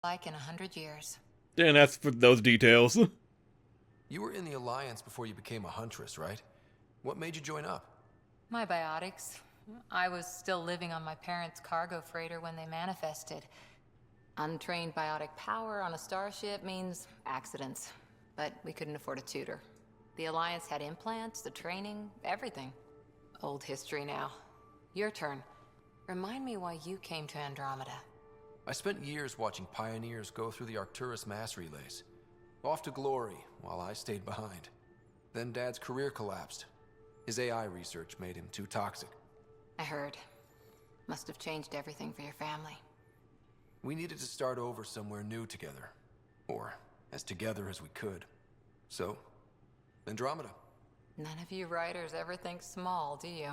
like in 100 years. And that's for those details. You were in the Alliance before you became a huntress, right? What made you join up? My biotics. I was still living on my parents' cargo freighter when they manifested. Untrained biotic power on a starship means accidents, but we couldn't afford a tutor. The Alliance had implants, the training, everything. Old history now. Your turn. Remind me why you came to Andromeda. I spent years watching pioneers go through the Arcturus mass relays. Off to glory, while I stayed behind. Then Dad's career collapsed. His AI research made him too toxic. I heard. Must have changed everything for your family. We needed to start over somewhere new together. Or as together as we could. So, Andromeda. None of you writers ever think small, do you?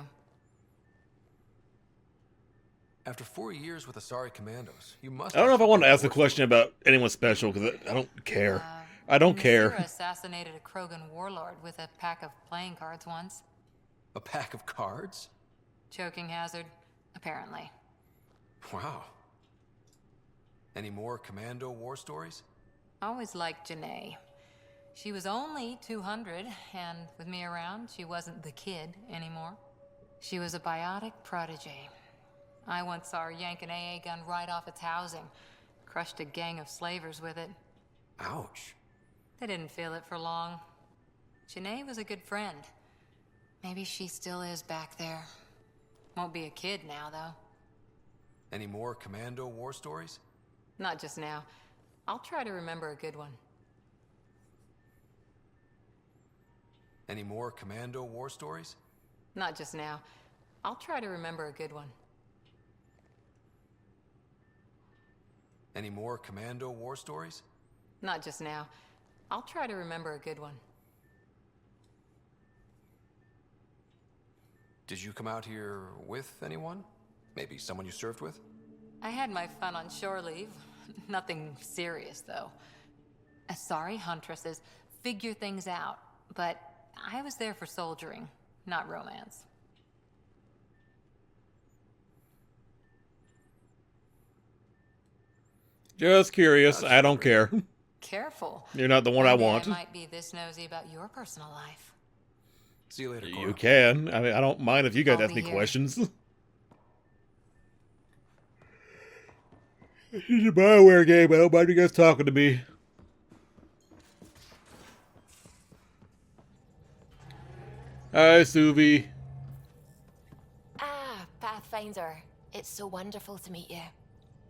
After 4 years with Asari Commandos, you must... I don't know if I want to ask a question about anyone special, because I don't care. I don't care. Nasira assassinated a Krogan warlord with a pack of playing cards once. A pack of cards? Choking hazard, apparently. Wow. Any more Commando war stories? Always liked Janae. She was only 200, and with me around, she wasn't the kid anymore. She was a biotic protege. I once saw her yank an AA gun right off its housing. Crushed a gang of slavers with it. Ouch. They didn't feel it for long. Janae was a good friend. Maybe she still is back there. Won't be a kid now, though. Any more Commando war stories? Not just now. I'll try to remember a good one. Any more Commando war stories? Not just now. I'll try to remember a good one. Any more Commando war stories? Not just now. I'll try to remember a good one. Did you come out here with anyone? Maybe someone you served with? I had my fun on shore leave. Nothing serious, though. Asari huntresses figure things out, but I was there for soldiering, not romance. Just curious. I don't care. Careful. You're not the one I Maybe want. I might be this nosy about your personal life. See you later, Cora. You can. I mean, I don't mind if you guys I'll ask be me here. questions. It's a Bioware game. I don't mind you guys talking to me. Hi, Suvi. Ah, Pathfinder. It's so wonderful to meet you.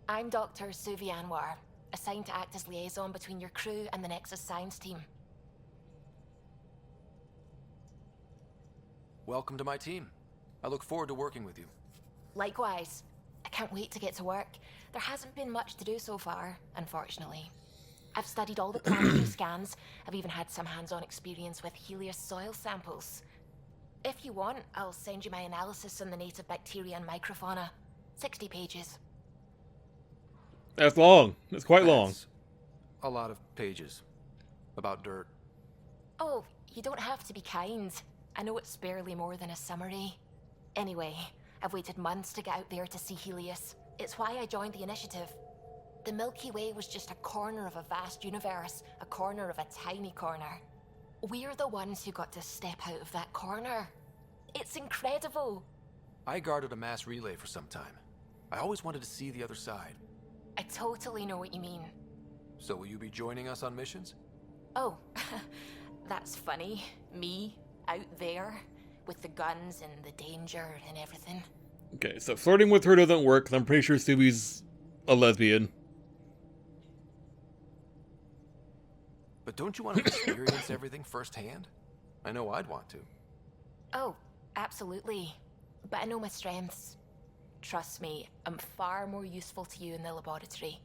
I'm Dr. Suvi Anwar, assigned to act as liaison between your crew and the Nexus Science team. Welcome to my team. I look forward to working with you. Likewise. I can't wait to get to work. There hasn't been much to do so far, unfortunately. I've studied all the planetary scans. I've even had some hands-on experience with Helios soil samples. If you want, I'll send you my analysis on the native bacteria and microfauna. 60 pages. That's long. It's quite long. That's a lot of pages. About dirt. Oh, you don't have to be kind. I know it's barely more than a summary. Anyway, I've waited months to get out there to see Helios. It's why I joined the initiative. The Milky Way was just a corner of a vast universe, a corner of a tiny corner. We're the ones who got to step out of that corner. It's incredible. I guarded a mass relay for some time. I always wanted to see the other side. I totally know what you mean. So will you be joining us on missions? Oh, that's funny. Me, out there, with the guns and the danger and everything. Okay, so flirting with her doesn't work, 'cause I'm pretty sure Suvi's a lesbian. But don't you want to experience everything firsthand? I know I'd want to. Oh, absolutely. But I know my strengths. Trust me, I'm far more useful to you in the laboratory.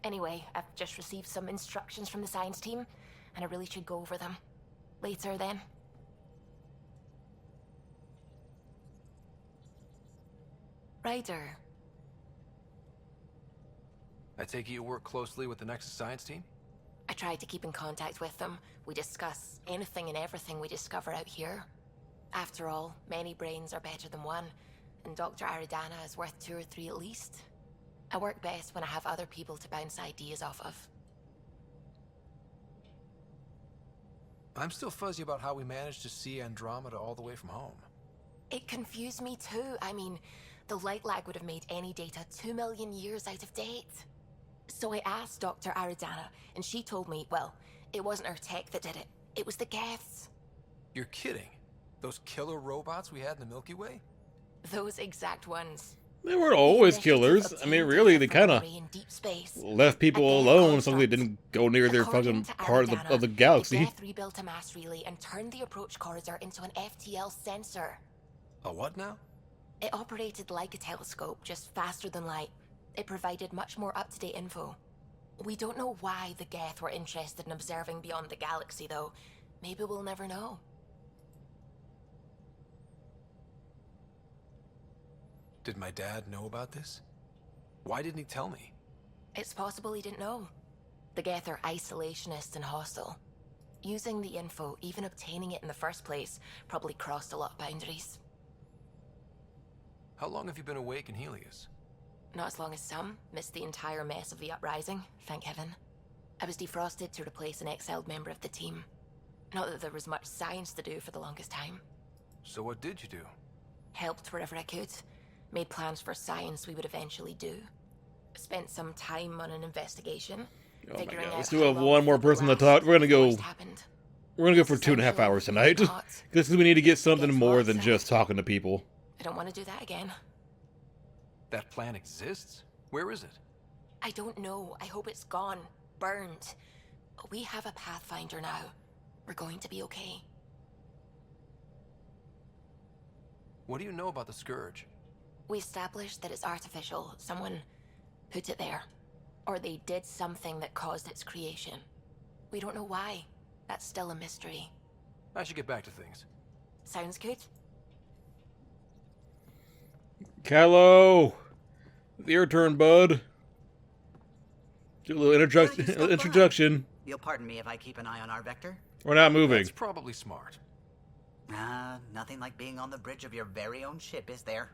Anyway, I've just received some instructions from the science team, and I really should go over them. Later, then. Ryder. I take it you work closely with the Nexus Science team? I try to keep in contact with them. We discuss anything and everything we discover out here. After all, many brains are better than one, and Dr. Aridana is worth 2 or 3 at least. I work best when I have other people to bounce ideas off of. I'm still fuzzy about how we managed to see Andromeda all the way from home. It confused me too. I mean, the light lag would have made any data 2 million years out of date. So I asked Dr. Aridana, and she told me, well, it wasn't her tech that did it. It was the Geths. You're kidding. Those killer robots we had in the Milky Way? Those exact ones. They weren't always killers. I mean, really, they kind of left people alone so they didn't go near their fucking part of the galaxy. The Geth rebuilt a mass relay and turned the approach corridor into an FTL sensor. A what now? It operated like a telescope, just faster than light. It provided much more up-to-date info. We don't know why the Geth were interested in observing beyond the galaxy, though. Maybe we'll never know. Did my dad know about this? Why didn't he tell me? It's possible he didn't know. The Geth are isolationist and hostile. Using the info, even obtaining it in the first place, probably crossed a lot of boundaries. How long have you been awake in Helios? Not as long as some. Missed the entire mess of the uprising, thank heaven. I was defrosted to replace an exiled member of the team. Not that there was much science to do for the longest time. So what did you do? Helped wherever I could. Made plans for science we would eventually do. Spent some time on an investigation. Oh my figuring god, out let's how do have long one more the person to last talk. We're gonna go happened. for 2.5 hours tonight. Because we need to get something more than just talking to people. I don't want to do that again. That plan exists? Where is it? I don't know. I hope it's gone. Burned. We have a Pathfinder now. We're going to be okay. What do you know about the Scourge? We established that it's artificial. Someone put it there. Or they did something that caused its creation. We don't know why. That's still a mystery. I should get back to things. Sounds good? Callow! It's your turn, bud. Do a little Glad you stopped by. introduction. You'll pardon me if I keep an eye on our vector? We're not moving. That's probably smart. Nothing like being on the bridge of your very own ship, is there?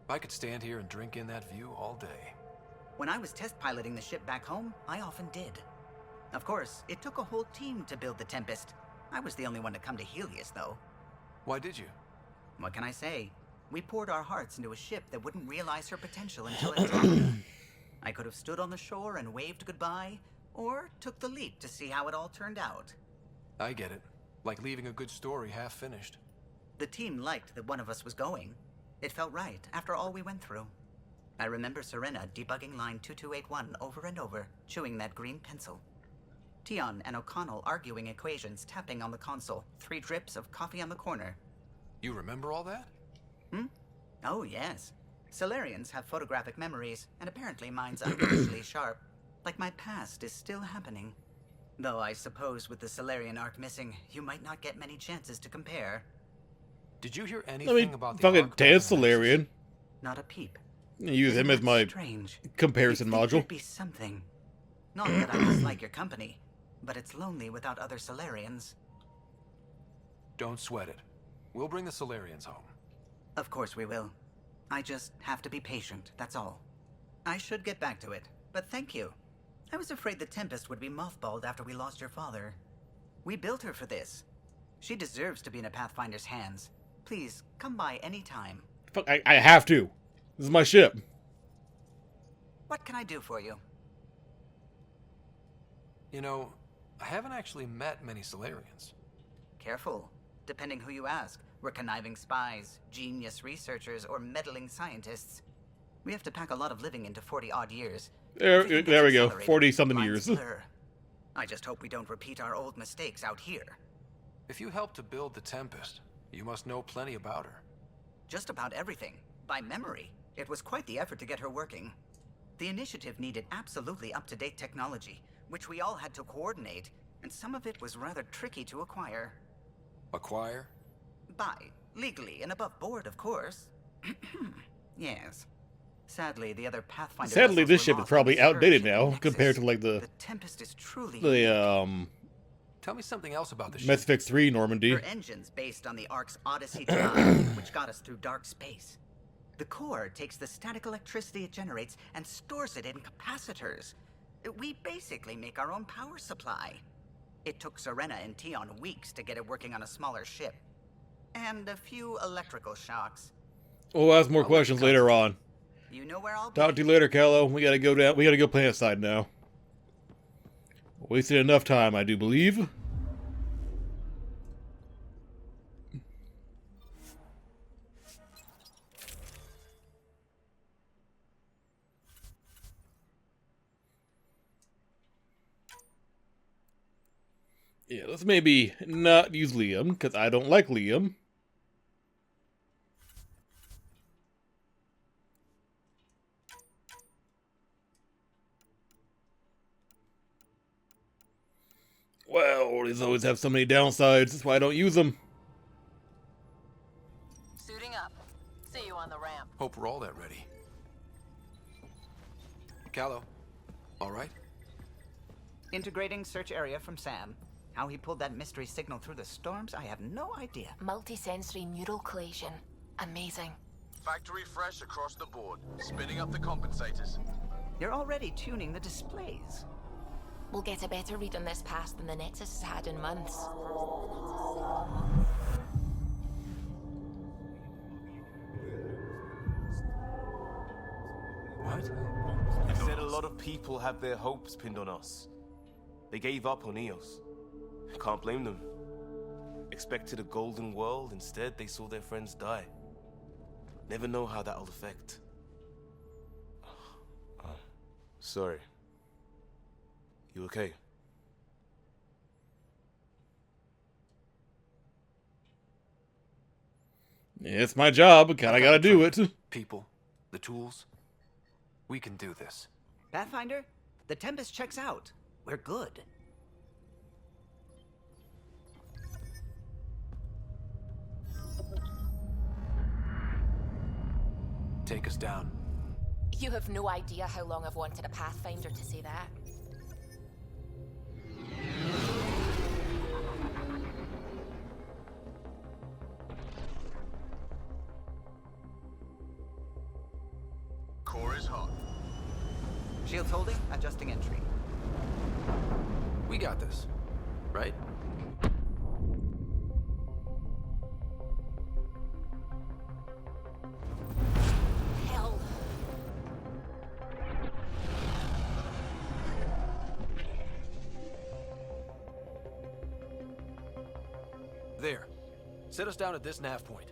I could stand here and drink in that view all day. When I was test piloting the ship back home, I often did. Of course, it took a whole team to build the Tempest. I was the only one to come to Helios, though. Why did you? What can I say? We poured our hearts into a ship that wouldn't realize her potential until it dropped. I could have stood on the shore and waved goodbye, or took the leap to see how it all turned out. I get it. Like leaving a good story half finished. The team liked that one of us was going. It felt right after all we went through. I remember Serena debugging line 2281 over and over, chewing that green pencil. Tion and O'Connell arguing equations, tapping on the console, 3 drips of coffee on the corner. You remember all that? Oh, yes. Solarians have photographic memories, and apparently mine's unusually sharp. Like my past is still happening. Though I suppose with the Solarian arc missing, you might not get many chances to compare. Did you hear I anything mean, about the fucking arc dance analysis? Solarian. Not a peep. Use him as Isn't my that strange? comparison You'd think module. there'd be something. Not that I dislike your company, but it's lonely without other Solarians. Don't sweat it. We'll bring the Solarians home. Of course we will. I just have to be patient, that's all. I should get back to it, but thank you. I was afraid the Tempest would be mothballed after we lost your father. We built her for this. She deserves to be in a Pathfinder's hands. Please, come by any time. Fuck, I have to. This is my ship. What can I do for you? You know, I haven't actually met many Solarians. Careful. Depending who you ask, we're conniving spies, genius researchers, or meddling scientists. We have to pack a lot of living into 40-odd years. There Everything we gets go. accelerated. 40-something Lines years. blur. I just hope we don't repeat our old mistakes out here. If you helped to build the Tempest, you must know plenty about her. Just about everything. By memory. It was quite the effort to get her working. The initiative needed absolutely up-to-date technology, which we all had to coordinate, and some of it was rather tricky to acquire. Acquire? By legally and above board, of course. Yes. Sadly, the other Pathfinder Sadly, vessels this were ship is lost probably on the outdated Scourge now Nexus. compared to like The Tempest is truly unique. Tell me something else about the ship. Mass Effect 3 Normandy. Her engine's based on the Ark's Odyssey design, which got us through dark space. The core takes the static electricity it generates and stores it in capacitors. We basically make our own power supply. It took Serena and Tion weeks to get it working on a smaller ship. And a few electrical shocks. We'll ask more questions later on. You know where I'll be. Talk to you later, Callow. We gotta go down. We gotta go planet side now. Wasted enough time, I do believe. Yeah, let's maybe not use Liam, because I don't like Liam. Well, these always have so many downsides, that's why I don't use them. Suiting up. See you on the ramp. Hope we're all that ready. Callow, all right? Integrating search area from Sam. How he pulled that mystery signal through the storms, I have no idea. Multisensory neural collation. Amazing. Factory fresh across the board. Spinning up the compensators. You're already tuning the displays. We'll get a better read on this pass than the Nexus has had in months. What? You said a lot of people have their hopes pinned on us. They gave up on Eos. Can't blame them. Expected a golden world, instead they saw their friends die. Never know how that'll affect. Sorry. You okay? Yeah, it's my job, I gotta do it. People, the tools. We can do this. Pathfinder, the Tempest checks out. We're good. Take us down. You have no idea how long I've wanted a Pathfinder to say that. Core is hot. Shields holding, adjusting entry. We got this, right? Hell. There. Set us down at this nav point.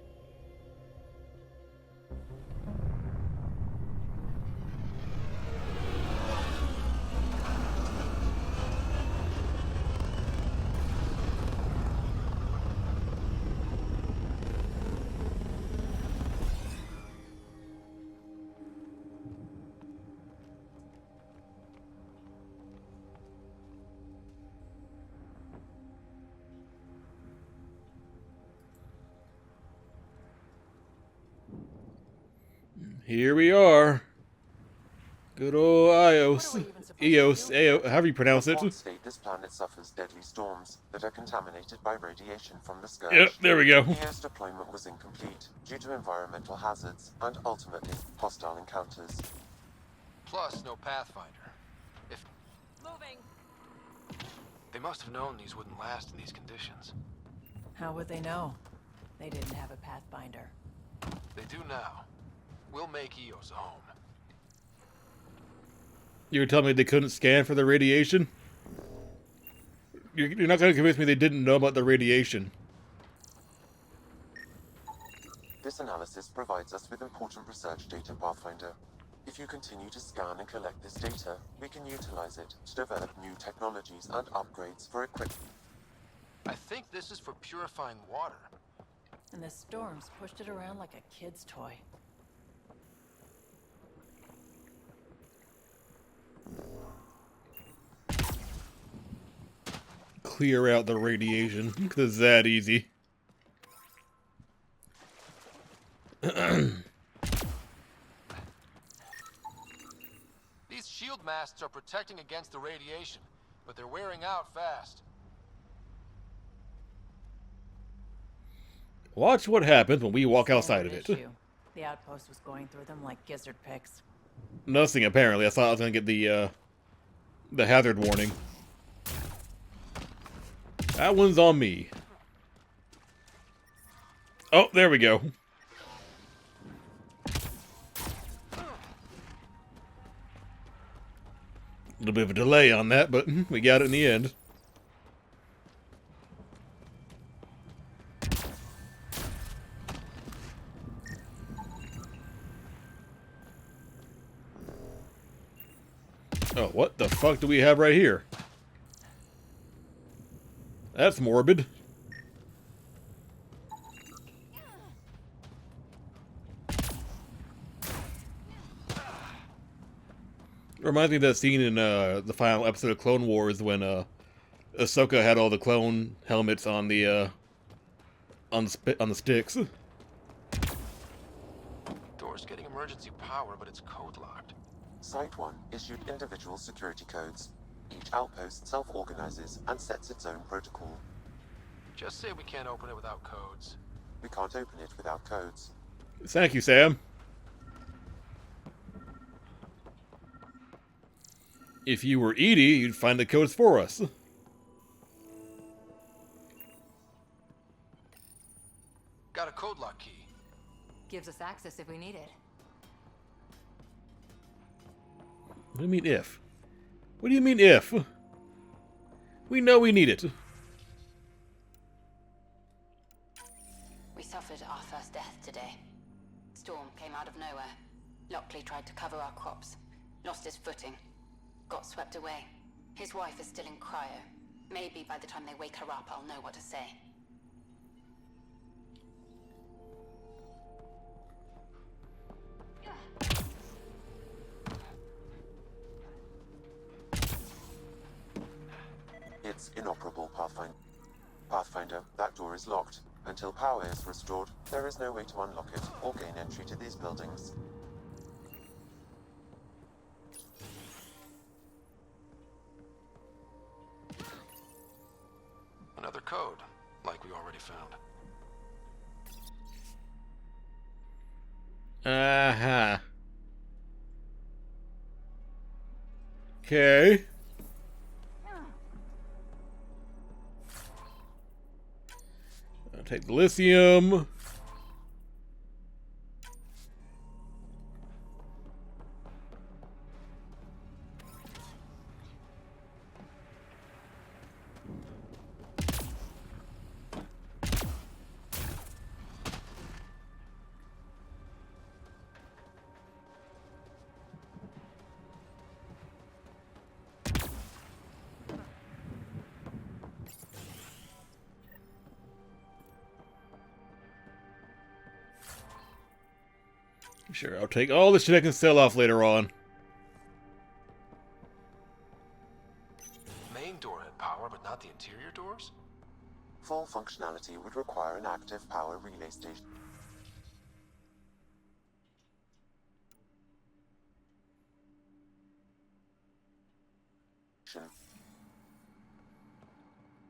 Here we are. Good old Eos. Eos, however you pronounce it. Reports state this planet suffers deadly storms that are contaminated by radiation from the scourge. Yep, there we go. Eos deployment was incomplete due to environmental hazards and ultimately hostile encounters. Plus, no Pathfinder. If Moving. they must have known these wouldn't last in these conditions. How would they know? They didn't have a Pathfinder. They do now. We'll make Eos a home. You were telling me they couldn't scan for the radiation? You're not going to convince me they didn't know about the radiation. This analysis provides us with important research data, Pathfinder. If you continue to scan and collect this data, we can utilize it to develop new technologies and upgrades for equipment. I think this is for purifying water. And the storms pushed it around like a kid's toy. Clear out the radiation, because it's that easy. These shield masts are protecting against the radiation, but they're wearing out fast. Watch what happens when we walk outside of it. Issue. The outpost was going through them like gizzard picks. Nothing, apparently. I thought I was gonna get the hazard warning. That one's on me. Oh, there we go. A little bit of a delay on that, but we got it in the end. Oh, what the fuck do we have right here? That's morbid. Reminds me of that scene in the final episode of Clone Wars when Ahsoka had all the clone helmets on the sticks. Door's getting emergency power, but it's code locked. Site 1 issued individual security codes. Each outpost self-organizes and sets its own protocol. Just say we can't open it without codes. We can't open it without codes. Thank you, Sam. If you were Edie, you'd find the codes for us. Got a code lock key. Gives us access if we need it. What do you mean if? What do you mean if? We know we need it. We suffered our first death today. Storm came out of nowhere. Lockley tried to cover our crops. Lost his footing. Got swept away. His wife is still in cryo. Maybe by the time they wake her up, I'll know what to say. It's inoperable, Pathfinder, that door is locked. Until power is restored, there is no way to unlock it or gain entry to these buildings. Another code, like we already found. Uh-huh. Okay. I'll take the lithium. Sure, I'll take all the shit I can sell off later on. Main door had power, but not the interior doors? Full functionality would require an active power relay station.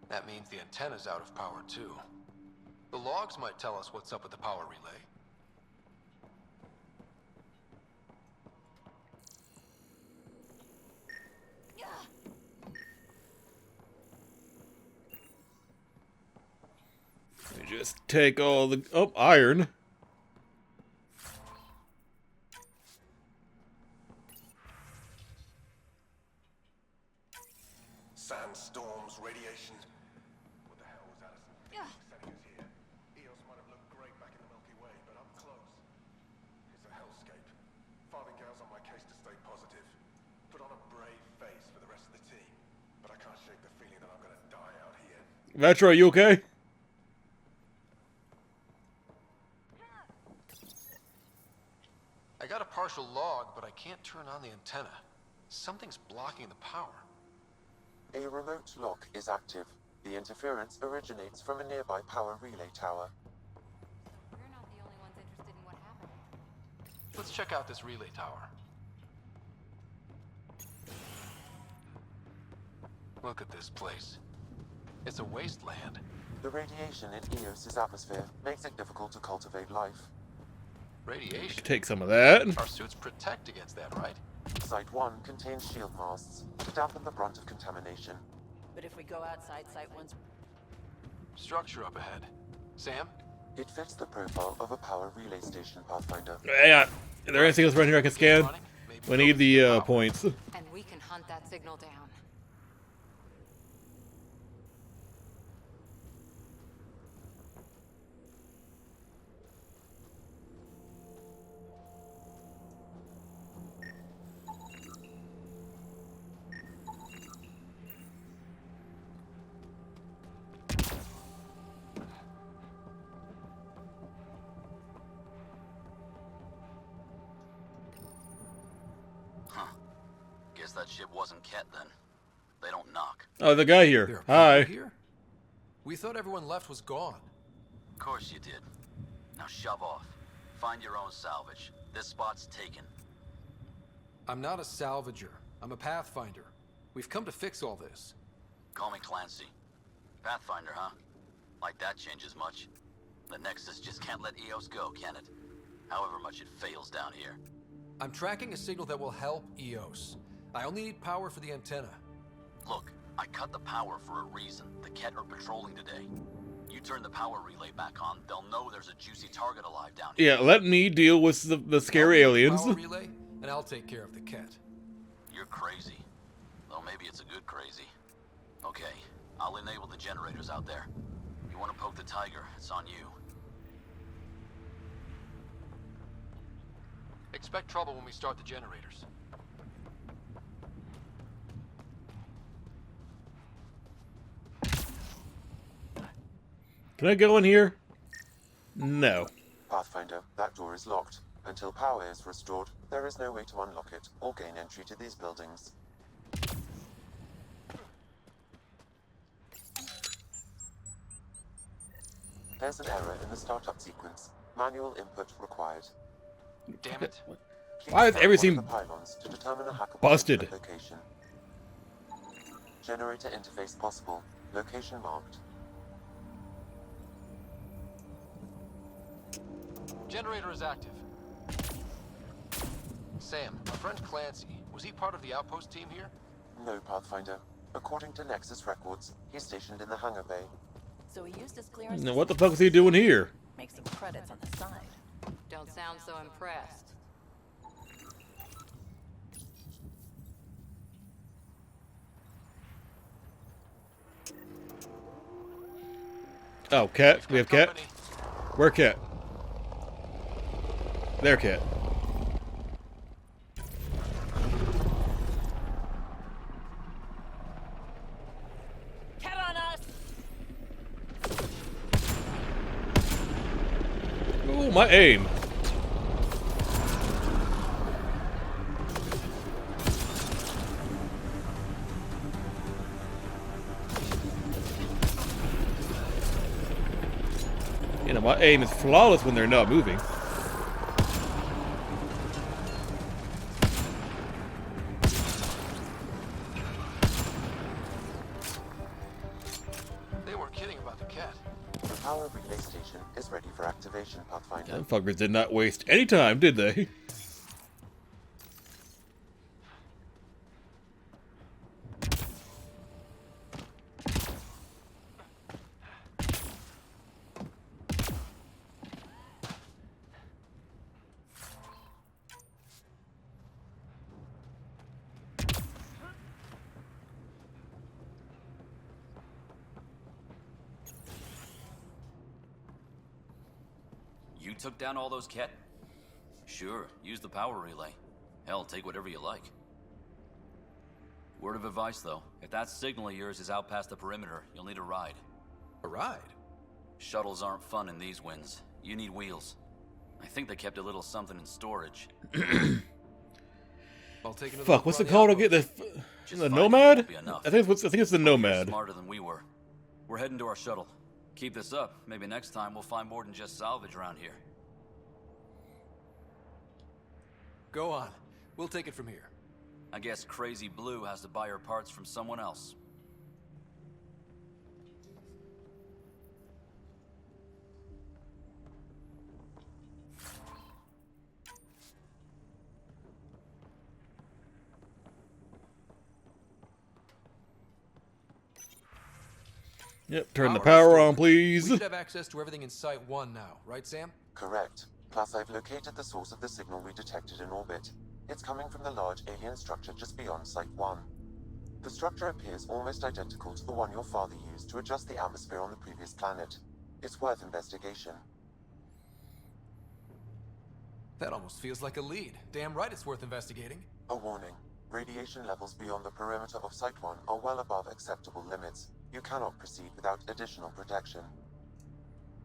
That means the antenna's out of power, too. The logs might tell us what's up with the power relay. Let me just take all the... Oh, iron. Sandstorms, radiation. What the hell was Allison sending us here? Eos might have looked great back in the Milky Way, but up close, it's a hellscape. Farthingale's on my case to stay positive. Put on a brave face for the rest of the team, but I can't shake the feeling that I'm gonna die out here. Vetro, you okay? I got a partial log, but I can't turn on the antenna. Something's blocking the power. A remote lock is active. The interference originates from a nearby power relay tower. We're not the only ones interested in what happened. Let's check out this relay tower. Look at this place. It's a wasteland. The radiation in Eos's atmosphere makes it difficult to cultivate life. Radiation? Take some of that. Our suits protect against that, right? Site 1 contains shield masts to dampen the brunt of contamination. But if we go outside Site 1's... Structure up ahead. Sam? It fits the profile of a power relay station, Pathfinder. Yeah. Is there anything else around here I can scan? We need the points. And we can hunt that signal down. Guess that ship wasn't Ket then. They don't knock. Oh, the guy There here. are people Hi. here? We thought everyone left was gone. Of course you did. Now shove off. Find your own salvage. This spot's taken. I'm not a salvager. I'm a Pathfinder. We've come to fix all this. Call me Clancy. Pathfinder, huh? Like that changes much. The Nexus just can't let EOS go, can it? However much it fails down here. I'm tracking a signal that will help EOS. I only need power for the antenna. Look, I cut the power for a reason. The Ket are patrolling today. You turn the power relay back on, they'll know there's a juicy target alive down here. Yeah, let me deal with the scary aliens. Power relay, and I'll take care of the Ket. You're crazy. Though maybe it's a good crazy. Okay, I'll enable the generators out there. You want to poke the tiger, it's on you. Expect trouble when we start the generators. Can I go in here? No. Pathfinder, that door is locked. Until power is restored, there is no way to unlock it or gain entry to these buildings. There's an error in the startup sequence. Manual input required. Damn it. Why is everything One of the pylons to determine a hackable busted? location. Generator interface possible. Location marked. Generator is active. Sam, my friend Clancy, was he part of the outpost team here? No, Pathfinder. According to Nexus records, he's stationed in the hangar bay. So he used his clearance... Now what the fuck is he doing here? Make some credits on the side. Don't sound so impressed. Oh, Cat. We have Cat. Where Cat? There, Cat. Cat on us! Ooh, my aim. You know, my aim is flawless when they're not moving. They weren't kidding about the Ket. The power relay station is ready for activation, Pathfinder. Them fuckers did not waste any time, did they? You took down all those Ket? Sure, use the power relay. Hell, take whatever you like. Word of advice, though. If that signal of yours is out past the perimeter, you'll need a ride. A ride? Shuttles aren't fun in these winds. You need wheels. I think they kept a little something in storage. I'll take another Fuck, what's look it around called the again? outpost. Just The find it Nomad? won't be enough. I think it's the You're Nomad. smarter than we were. We're heading to our shuttle. Keep this up. Maybe next time we'll find more than just salvage around here. Go on. We'll take it from here. I guess Crazy Blue has to buy her parts from someone else. Yep, turn the power on, please. We should have access to everything in Site 1 now, right, Sam? Correct. Plus, I've located the source of the signal we detected in orbit. It's coming from the large alien structure just beyond Site 1. The structure appears almost identical to the one your father used to adjust the atmosphere on the previous planet. It's worth investigation. That almost feels like a lead. Damn right it's worth investigating. A warning. Radiation levels beyond the perimeter of Site 1 are well above acceptable limits. You cannot proceed without additional protection.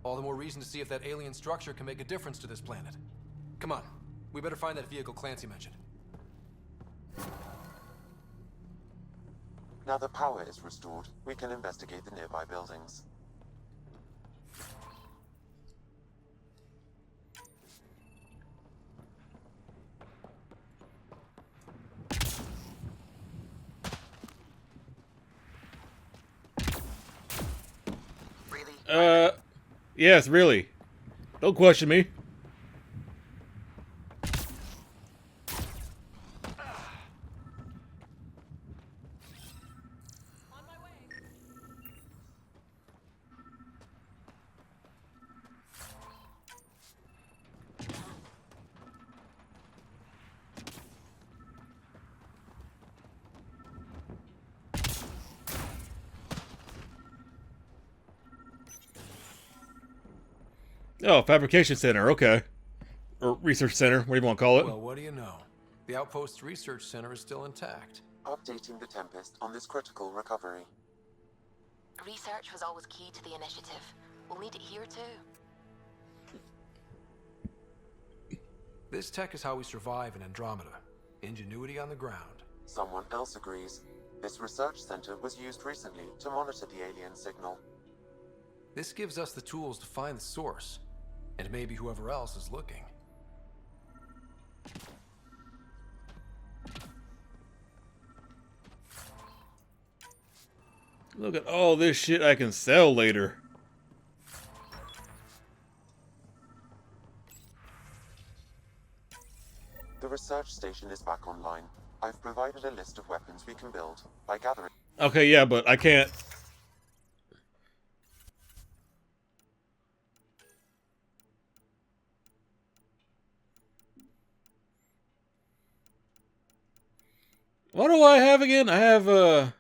All the more reason to see if that alien structure can make a difference to this planet. Come on, we better find that vehicle Clancy mentioned. Now that power is restored, we can investigate the nearby buildings. Yes, really. Don't question me. Oh, fabrication center, okay. Or research center, what do you want to call it? Well, what do you know? The Outpost's research center is still intact. Updating the Tempest on this critical recovery. Research was always key to the initiative. We'll need it here too. This tech is how we survive in Andromeda. Ingenuity on the ground. Someone else agrees. This research center was used recently to monitor the alien signal. This gives us the tools to find the source, and maybe whoever else is looking. Look at all this shit I can sell later. The research station is back online. I've provided a list of weapons we can build by gathering. Okay, yeah, but I can't. What do I have again? I have,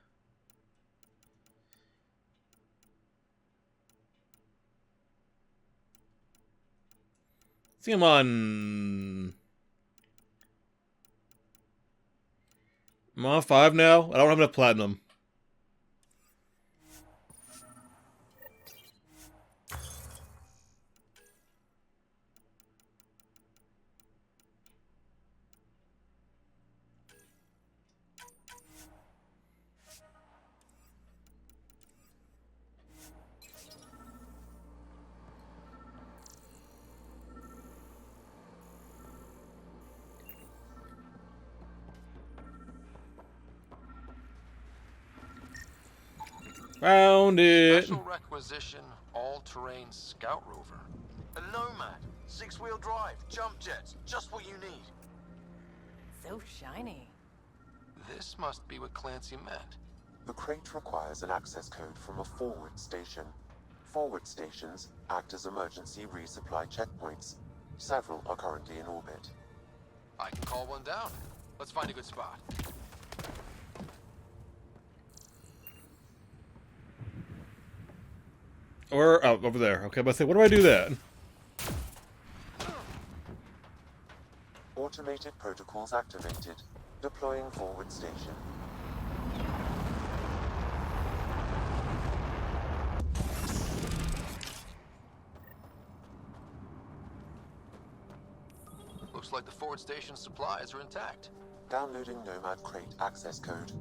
see, I'm on 5 now. I don't have enough platinum. Found it. Special requisition, all-terrain scout rover. A Nomad, 6-wheel drive, jump jets, just what you need. So shiny. This must be what Clancy meant. The crate requires an access code from a forward station. Forward stations act as emergency resupply checkpoints. Several are currently in orbit. I can call one down. Let's find a good spot. Or, oh, over there. Okay, but I say, what do I do then? Automated protocols activated. Deploying forward station. Looks like the forward station supplies are intact. Downloading Nomad crate access code.